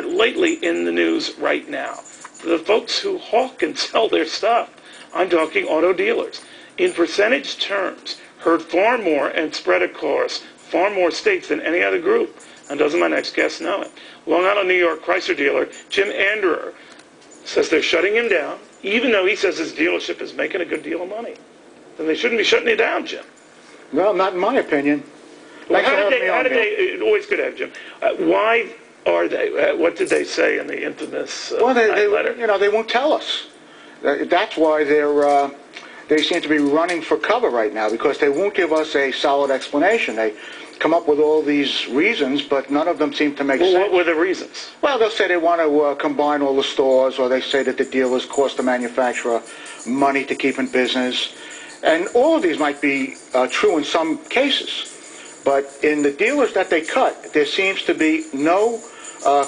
are lately in the news right now. The folks who hawk and sell their stuff, I'm talking auto dealers, in percentage terms, hurt far more and spread across far more states than any other group. And doesn't my next guest know it? Long Island, New York Chrysler dealer Jim Anderer says they're shutting him down, even though he says his dealership is making a good deal of money. Then they shouldn't be shutting you down, Jim. Well, not in my opinion. Well, how did they, always good to have Jim. Why are they? What did they say in the infamous letter? You know, they won't tell us. That's why they seem to be running for cover right now, because they won't give us a solid explanation. They come up with all these reasons, but none of them seem to make sense. What were the reasons? Well, they'll say they want to combine all the stores, or they say that the dealers cost the manufacturer money to keep in business. And all of these might be true in some cases. But in the dealers that they cut, there seems to be no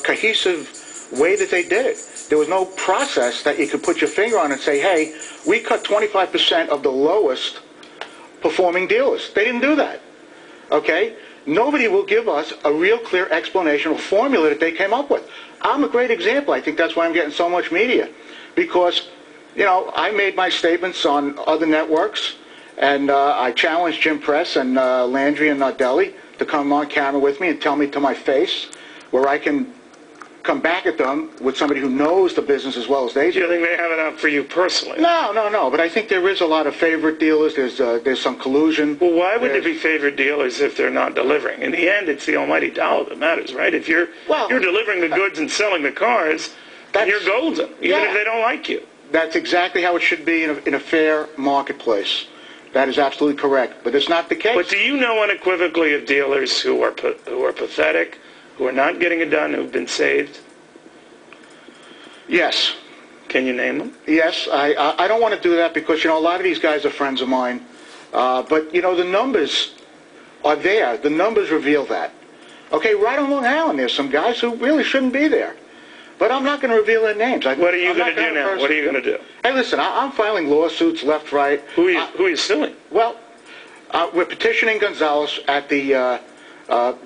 cohesive way that they did it. There was no process that you could put your finger on and say, hey, we cut 25% of the lowest performing dealers. They didn't do that. Okay? Nobody will give us a real clear explanation or formula that they came up with. I'm a great example. I think that's why I'm getting so much media. Because, you know, I made my statements on other networks, and I challenged Jim Press and Landry and Nardelli to come on camera with me and tell me to my face where I can come back at them with somebody who knows the business as well as they do. Do you think they have it out for you personally? No. But I think there is a lot of favorite dealers. There's some collusion. Well, why would there be favorite dealers if they're not delivering? In the end, it's the almighty dollar that matters, right? If you're delivering the goods and selling the cars, then you're golden, even if they don't like you. That's exactly how it should be in a fair marketplace. That is absolutely correct. But it's not the case. But do you know unequivocally of dealers who are pathetic, who are not getting it done, who've been saved? Yes. Can you name them? Yes. I don't want to do that because, you know, a lot of these guys are friends of mine. But, you know, the numbers are there. The numbers reveal that. Okay, right on Long Island, there's some guys who really shouldn't be there. But I'm not going to reveal their names. What are you going to do now? What are you going to do? Hey, listen, I'm filing lawsuits left, right. Who are you suing? Well, we're petitioning Gonzalez at the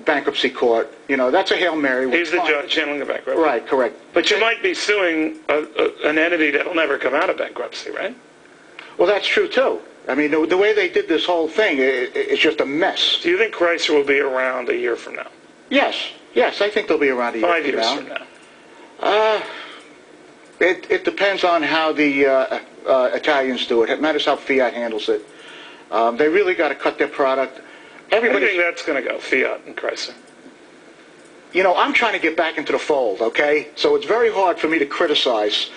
bankruptcy court. You know, that's a Hail Mary. He's the judge handling the bankruptcy. Right, correct. But you might be suing an entity that will never come out of bankruptcy, right? Well, that's true, too. I mean, the way they did this whole thing, it's just a mess. Do you think Chrysler will be around a year from now? Yes, I think they'll be around a year 5 years from now. It depends on how the Italians do it. It matters how Fiat handles it. They really got to cut their product. I think that's going to go, Fiat and Chrysler. You know, I'm trying to get back into the fold, okay? So it's very hard for me to criticize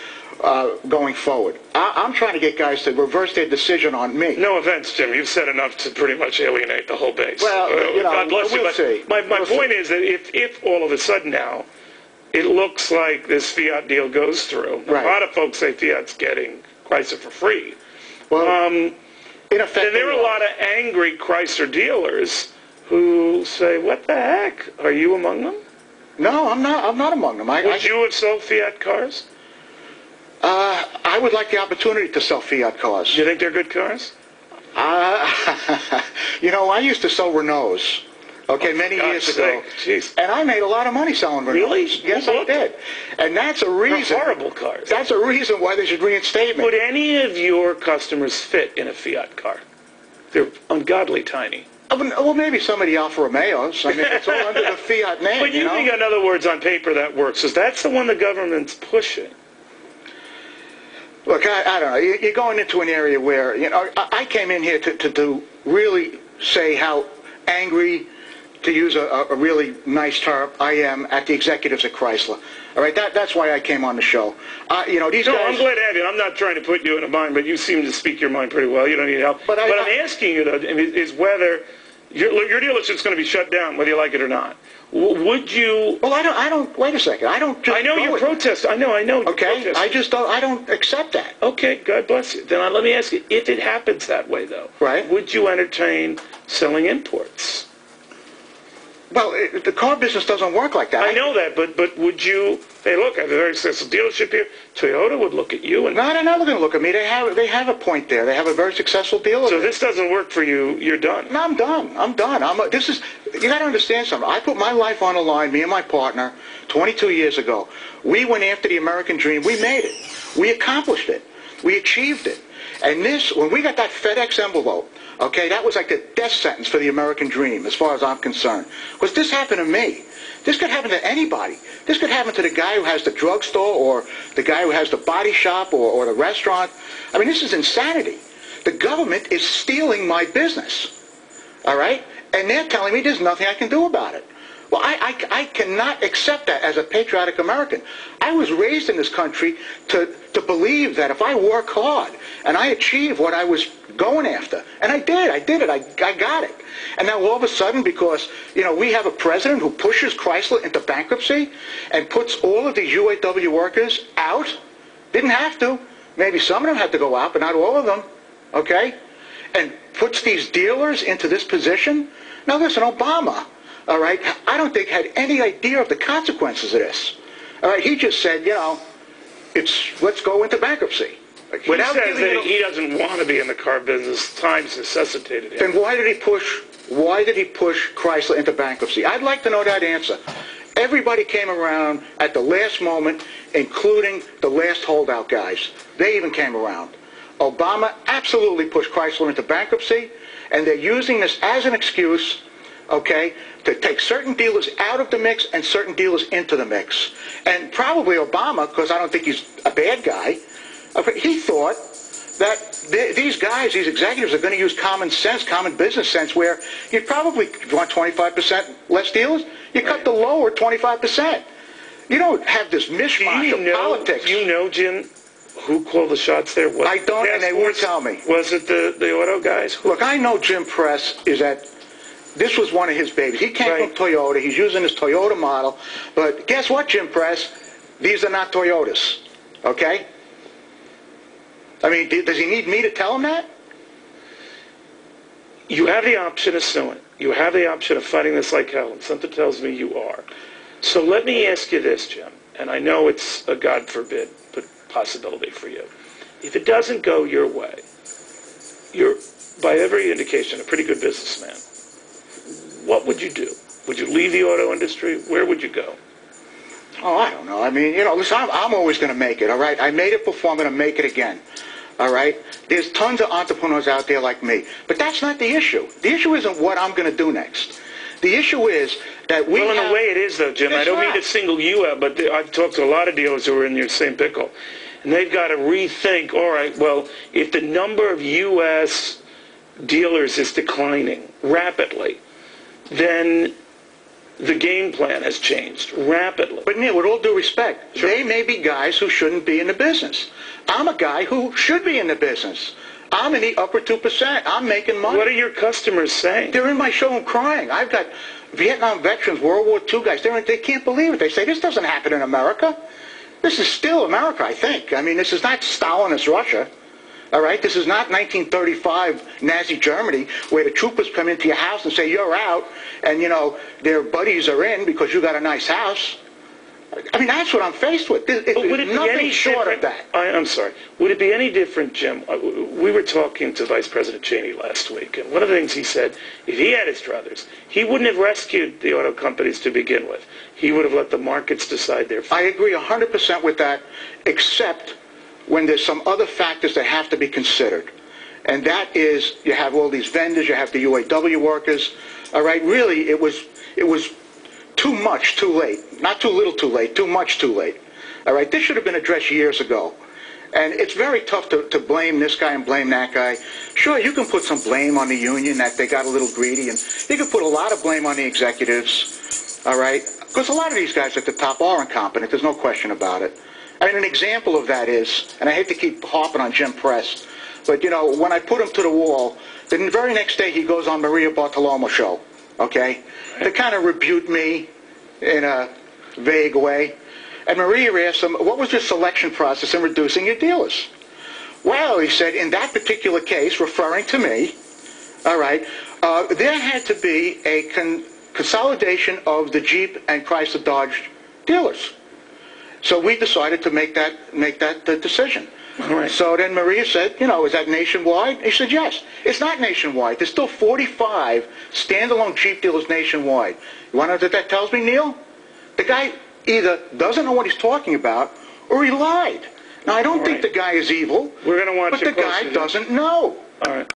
going forward. I'm trying to get guys to reverse their decision on me. No offense, Jim. You've said enough to pretty much alienate the whole base. Well, you know, God bless you. We'll see. My point is that if all of a sudden now it looks like this Fiat deal goes through, a lot of folks say Fiat's getting Chrysler for free. Well, in effect, then there are a lot of angry Chrysler dealers who say, "What the heck? Are you among them?" No, I'm not. I'm not among them. Would you have sold Fiat cars? I would like the opportunity to sell Fiat cars. Do you think they're good cars? You know, I used to sell Renaults. Okay, many years ago. Jeez. And I made a lot of money selling Renaults. Really? Yes, I did. And that's a reason. They're horrible cars. That's a reason why they should reinstate me. Would any of your customers fit in a Fiat car? They're ungodly tiny. Well, maybe some of the Alfa Romeos. I mean, it's all under the Fiat name. But you think, in other words, on paper that works, because that's the one the government's pushing. Look, I don't know. You're going into an area where, you know, I came in here to really say how angry, to use a really nice term, I am at the executives at Chrysler. All right, that's why I came on the show. You know, these guys... I'm glad to have you. I'm not trying to put you in a bind, but you seem to speak your mind pretty well. You don't need help. But I'm asking you, though, is whether your dealership's going to be shut down, whether you like it or not. Would you... Well, I don't... Wait a second. I don't just... I know you protest. I know. Okay, I just don't... I don't accept that. Okay, God bless you. Then let me ask you, if it happens that way, though, right? Would you entertain selling imports? Well, the car business doesn't work like that. I know that, but would you, hey, look, I have a very successful dealership here. Toyota would look at you and... No, they're not going to look at me. They have a point there. They have a very successful dealer. So if this doesn't work for you, you're done. No, I'm done. You got to understand something. I put my life on the line, me and my partner, 22 years ago. We went after the American dream. We made it. We accomplished it. We achieved it. And this, when we got that FedEx envelope, okay, that was like the death sentence for the American dream, as far as I'm concerned. Because this happened to me. This could happen to anybody. This could happen to the guy who has the drugstore or the guy who has the body shop or the restaurant. I mean, this is insanity. The government is stealing my business, all right? And they're telling me there's nothing I can do about it. Well, I cannot accept that as a patriotic American. I was raised in this country to believe that if I work hard and I achieve what I was going after, and I did it, I got it. And now all of a sudden, because, you know, we have a president who pushes Chrysler into bankruptcy and puts all of these UAW workers out, didn't have to, maybe some of them had to go out, but not all of them, okay, and puts these dealers into this position. Now listen, Obama, all right, I don't think had any idea of the consequences of this. All right, he just said, you know, let's go into bankruptcy. He says that he doesn't want to be in the car business. Times necessitated him. Then why did he push Chrysler into bankruptcy? I'd like to know that answer. Everybody came around at the last moment, including the last holdout guys. They even came around. Obama absolutely pushed Chrysler into bankruptcy, and they're using this as an excuse, okay, to take certain dealers out of the mix and certain dealers into the mix. And probably Obama, because I don't think he's a bad guy, he thought that these guys, these executives, are going to use common sense, common business sense, where you probably want 25% less dealers, you cut the lower 25%. You don't have this mishmash of politics. You know, Jim, who called the shots there? I don't, and they won't tell me. Was it the auto guys? Look, I know Jim Press is at... This was one of his babies. He came from Toyota. He's using his Toyota model. But guess what, Jim Press? These are not Toyotas. Okay? I mean, does he need me to tell him that? You have the option of suing. You have the option of fighting this like hell, and something tells me you are. So let me ask you this, Jim, and I know it's a God forbid but possibility for you. If it doesn't go your way, you're, by every indication, a pretty good businessman. What would you do? Would you leave the auto industry? Where would you go? Oh, I don't know. I mean, you know, listen, I'm always going to make it, all right? I made it before, I'm going to make it again, all right? There's tons of entrepreneurs out there like me. But that's not the issue. The issue isn't what I'm going to do next. The issue is that we Well, in a way it is, though, Jim. I don't mean to single you out, but I've talked to a lot of dealers who are in your same pickle. And they've got to rethink, all right, well, if the number of U.S. dealers is declining rapidly, then the game plan has changed rapidly. But Neil, with all due respect, they may be guys who shouldn't be in the business. I'm a guy who should be in the business. I'm in the upper 2%. I'm making money. What are your customers saying? They're in my showroom crying. I've got Vietnam veterans, World War II guys. They can't believe it. They say, this doesn't happen in America. This is still America, I think. I mean, this is not Stalinist Russia. All right? This is not 1935 Nazi Germany where the troopers come into your house and say, you're out, and, you know, their buddies are in because you got a nice house. I mean, that's what I'm faced with. Would it be nothing short of that. I'm sorry. Would it be any different, Jim? We were talking to Vice President Cheney last week, and one of the things he said, if he had his druthers, he wouldn't have rescued the auto companies to begin with. He would have let the markets decide their fate. I agree 100% with that, except when there's some other factors that have to be considered. And that is, you have all these vendors, you have the UAW workers. All right, really, it was too much, too late. Not too little, too late. Too much, too late. All right, this should have been addressed years ago. And it's very tough to blame this guy and blame that guy. Sure, you can put some blame on the union that they got a little greedy, and you can put a lot of blame on the executives, all right? Because a lot of these guys at the top are incompetent. There's no question about it. I mean, an example of that is, and I hate to keep harping on Jim Press, but, you know, when I put him to the wall, the very next day he goes on Maria Bartiromo show, okay? To kind of rebuke me in a vague way. And Maria asked him, what was your selection process in reducing your dealers? Well, he said, in that particular case, referring to me, all right, there had to be consolidation of the Jeep and Chrysler Dodge dealers. So we decided to make that decision. All right. So then Maria said, you know, is that nationwide? He said, yes. It's not nationwide. There's still 45 standalone Jeep dealers nationwide. You want to know what that tells me, Neil? The guy either doesn't know what he's talking about or he lied. Now, I don't think the guy is evil, We're going to watch but the guy doesn't know. All right.